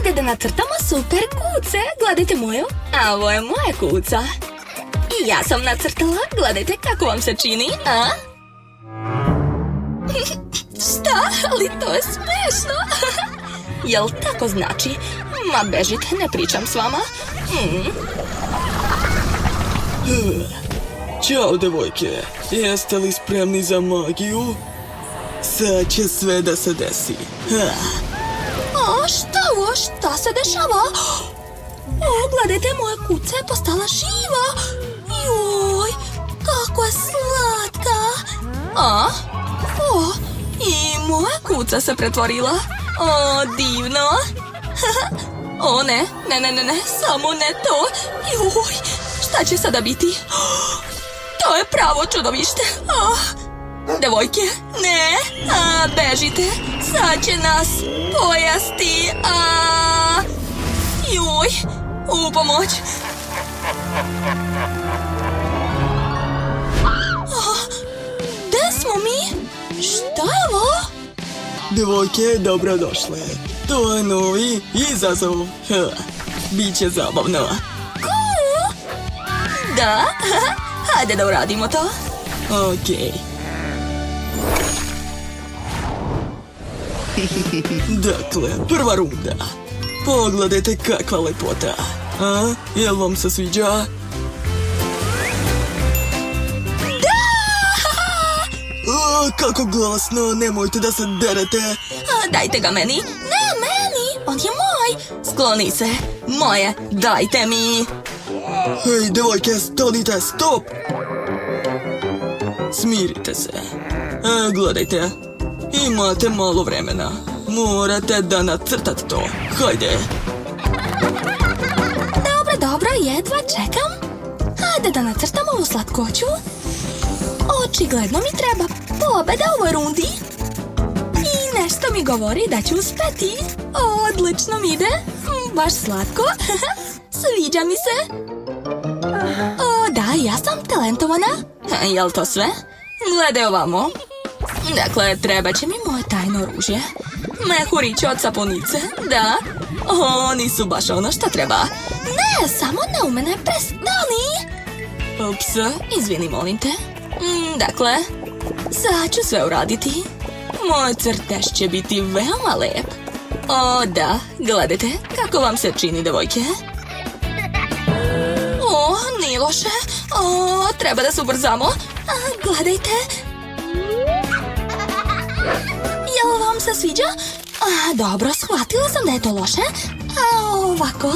Hajde da nacrtamo super kuce. Gledajte moju, a ovo je moja kuca. I ja sam nacrtala. Gledajte kako vam se čini, a? Šta? Ali to je smešno. Jel tako znači? Ma bežite, ne pričam s vama. Ćao, devojke. Jeste li spremni za magiju? Sad će sve da se desi. A šta ovo? Šta se dešava? O, gledajte, moja kuca je postala živa. Joj, kako je slatka. A? O, i moja kuca se pretvorila. O, divno. O, ne, samo ne to. Joj, šta će sada biti? To je pravo čudovište. Devojke, ne, bežite, sad će nas pojesti. Joj, u pomoć. Gde smo mi? Šta je ovo? Devojke, dobrodošle. To je novi izazov. Biće zabavno. Da, hajde da uradimo to. Okej. Dakle, prva runda. Pogledajte kakva lepota. Jel vam se sviđa? Kako glasno, nemojte da se derete. Dajte ga meni. Ne, meni, on je moj. Skloni se, moje, dajte mi. Hej, devojke, stanite, stop! Smirite se. Gledajte, imate malo vremena. Morate da nacrtate to. Hajde. Dobro, jedva čekam. Hajde da nacrtamo ovu slatkoću. Očigledno mi treba pobeda u ovoj rundi. I nešto mi govori da ću uspeti. Odlično mi ide. Baš slatko. Sviđa mi se. O, da, ja sam talentovana. Jel to sve? Gledaj ovamo. Dakle, treba će mi moje tajno oružje. Mehurić od sapunice, da. Oni su baš ono što treba. Ne, samo ne u mene, prestani. Ups, izvini, molim te. Dakle, sad ću sve uraditi. Moj crtež će biti veoma lep. O, da, gledajte, kako vam se čini, devojke? O, nije loše. O, treba da se ubrzamo. Gledajte. Jel vam se sviđa? Dobro, shvatila sam da je to loše. Ovako?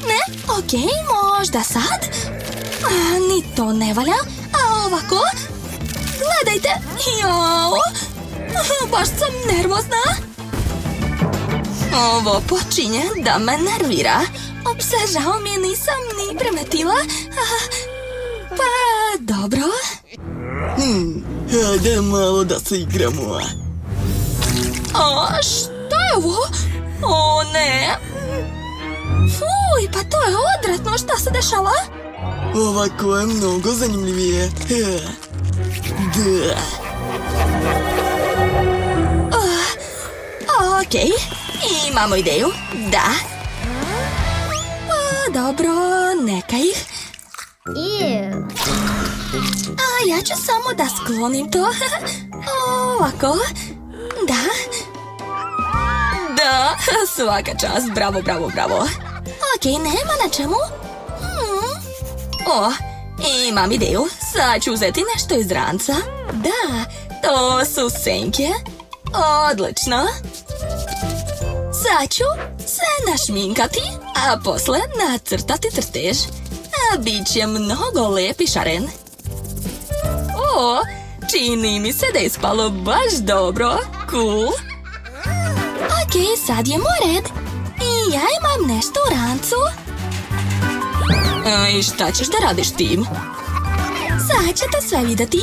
Ne? Okej, možda sad? Ni to ne valja. Ovako? Gledajte. Jao. Baš sam nervozna. Ovo počinje da me nervira. Ups, žao mi je, nisam ni primetila. Pa, dobro. Hajde malo da se igramo. Šta je ovo? O, ne. Fuj, pa to je odvratno. Šta se dešava? Ovako je mnogo zanimljivije. Da. Okej, imamo ideju. Da. Dobro, neka ih. Ja ću samo da sklonim to. Ovako. Da. Da, svaka čast. Bravo, bravo, bravo. Okej, nema na čemu. O, imam ideju. Sad ću uzeti nešto iz ranca. Da, to su senke. Odlično. Sad ću se našminkati, a posle nacrtati crtež. Biće mnogo lep i šaren. O, čini mi se da je ispalo baš dobro. Cool. Okej, sad je moj red. I ja imam nešto u rancu. I šta ćeš da radiš tim? Sad ćete sve vidjeti.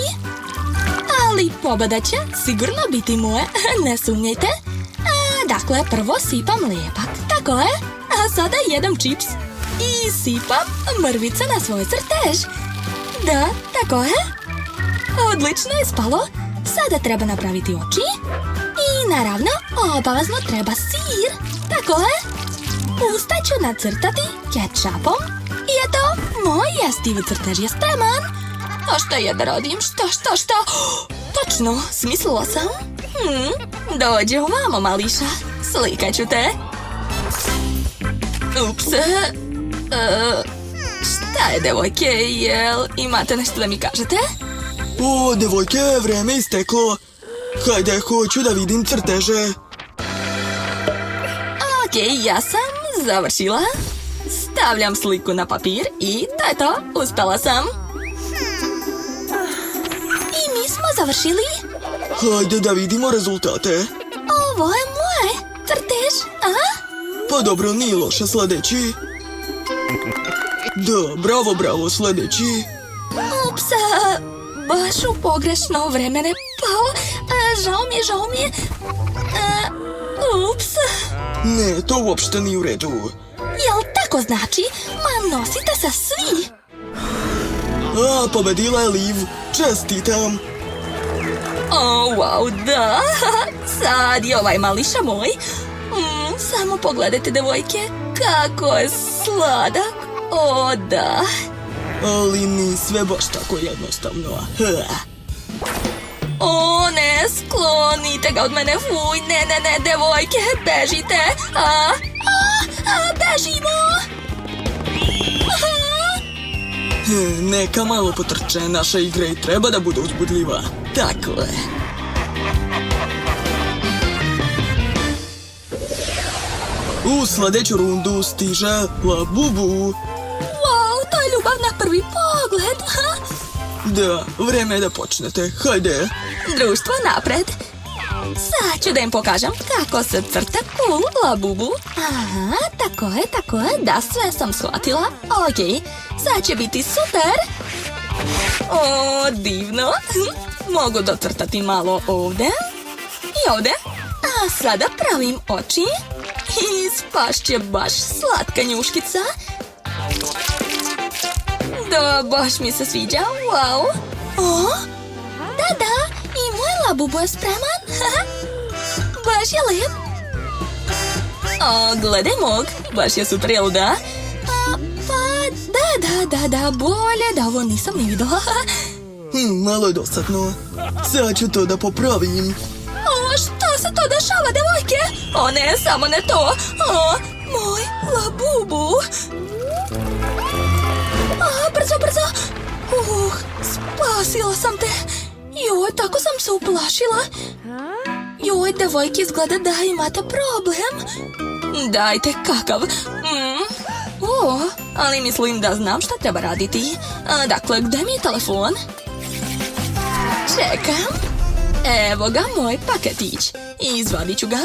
Ali pobeda će sigurno biti moje, ne sumnjajte. Dakle, prvo sipam lijepak, tako je. A sada jedem čips. I sipam mrvice na svoj crtež. Da, tako je. Odlično je ispalo. Sada treba napraviti oči. I naravno, obavezno treba sir. Tako je. Usta ću nacrtati kečapom. I eto, moj jestiv crtež je spreman. A šta ja da radim? Šta? Točno, smislila sam. Dođi ovamo, mališa. Slikat ću te. Ups. Šta je, devojke? Jel imate nešto da mi kažete? O, devojke, vreme isteklo. Hajde, hoću da vidim crteže. Okej, ja sam završila. Stavljam sliku na papir i to je to. Uspela sam. I mi smo završili. Hajde da vidimo rezultate. Ovo je moje crtež, a? Pa dobro, nije loše, sledeći. Da, bravo, sledeći. Ups, baš u pogrešno vreme ne pao. Žao mi je. Ups. Ne, to uopšte nije u redu. Jel tako znači? Ma nosite se svi. A, pobedila je Liv. Čestitam. O, wow, da. Sad je ovaj mališa moj. Samo pogledajte, devojke, kako je sladak. O, da. Ali ni sve baš tako jednostavno. O, ne, sklonite ga od mene. Fuj, ne, devojke, bežite. Bežimo. Neka malo potrče, naša igra i treba da bude uzbudljiva. Tako je. U sledeću rundu stiže Labubu. Wow, to je ljubav na prvi pogled. Da, vreme je da počnete. Hajde. Društvo napred. Sad ću da im pokažem kako se crta cool Labubu. Aha, tako je. Da, sve sam shvatila. Okej, sad će biti super. O, divno. Mogu docrtati malo ovde. I ovde. A sada pravim oči. I spašće baš slatka njuškica. Da, baš mi se sviđa. Wow. O, da. I moj Labubu je spreman. Baš je lep. O, gledaj mog. Baš je super, jel da? Pa, da, bolje da ovo nisam ni videla. Malo je dosadno. Sad ću to da popravim. O, šta se to dešava, devojke? O ne, samo ne to. O, moj Labubu. Brzo. Spasila sam te. Joj, tako sam se uplašila. Joj, devojke, izgleda da imate problem. Dajte, kakav. O, ali mislim da znam šta treba raditi. Dakle, gde mi je telefon? Čekam. Evo ga, moj paketić. Izvadit ću ga.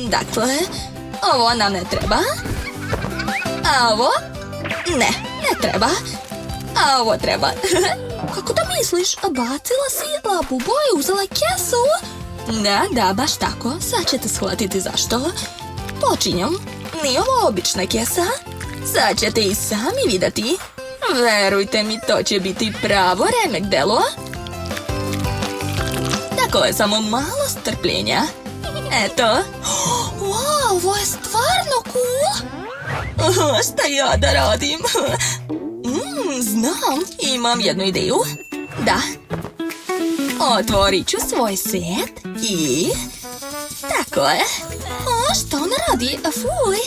Dakle, ovo nam ne treba. A ovo? Ne treba. A ovo treba. Kako da misliš? Bacila si Labubu i uzela kesu? Da, baš tako. Sad ćete shvatiti zašto. Počinjam. Nije ovo obična kesa. Sad ćete i sami vidjeti. Verujte mi, to će biti pravo remek delo. Tako je, samo malo strpljenja. Eto. Wow, ovo je stvarno cool. Šta ja da radim? Znam, imam jednu ideju. Da. Otvorit ću svoj set i... Tako je. Šta ona radi? Fuj.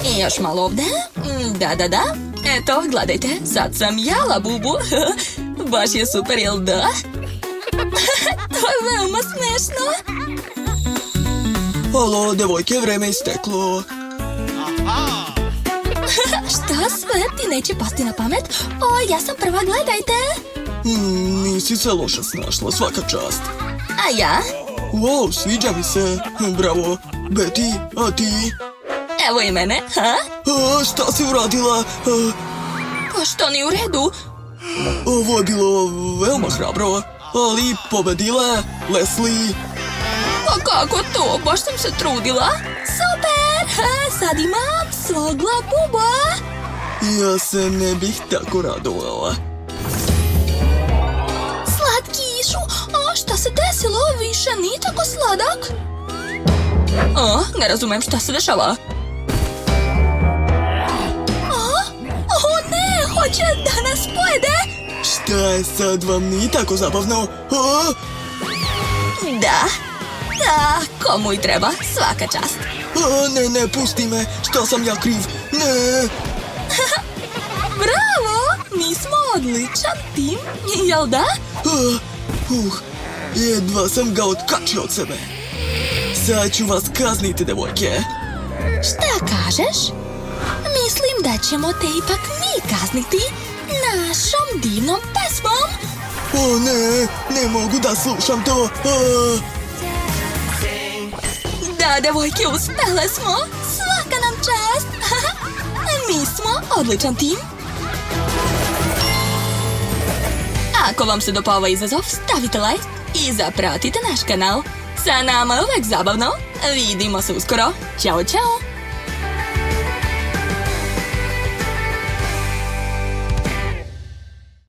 I još malo ovdje. Da. Eto, gledajte, sad sam ja Labubu. Baš je super, jel da? To je veoma smešno. Alo, devojke, vreme isteklo. Šta sve ti neće pasti na pamet? O, ja sam prva, gledajte. Nisi se loše snašla, svaka čast. A ja? Wow, sviđa mi se. Bravo. Betty, a ti? Evo i mene, ha? Šta si uradila? Pa što ni u redu? Ovo je bilo veoma hrabro, ali pobedila je Leslie. Pa kako to? Baš sam se trudila. Super! Sad imam svog Labuba. Ja se ne bih tako radovala. Slatkišu, a šta se desilo? Više nije tako sladak. Ne razumem šta se dešava. hoće da nas pojede. Šta je sad, vam nije tako zabavno? A? Da, komu i treba, svaka čast. A, ne, pusti me, šta sam ja kriv? Ne! Bravo, mi smo odličan tim, jel da? Jedva sam ga otkačio od sebe. Sad ću vas kazniti, devojke. Šta kažeš? Mislim da ćemo te ipak mi kazniti našom divnom pesmom. O ne mogu da slušam to. Da, devojke, uspele smo. Svaka nam čast. Mi smo odličan tim. Ako vam se dopao ovaj izazov, stavite like i zapratite naš kanal. Sa nama je uvek zabavno. Vidimo se uskoro. Ćao, ćao.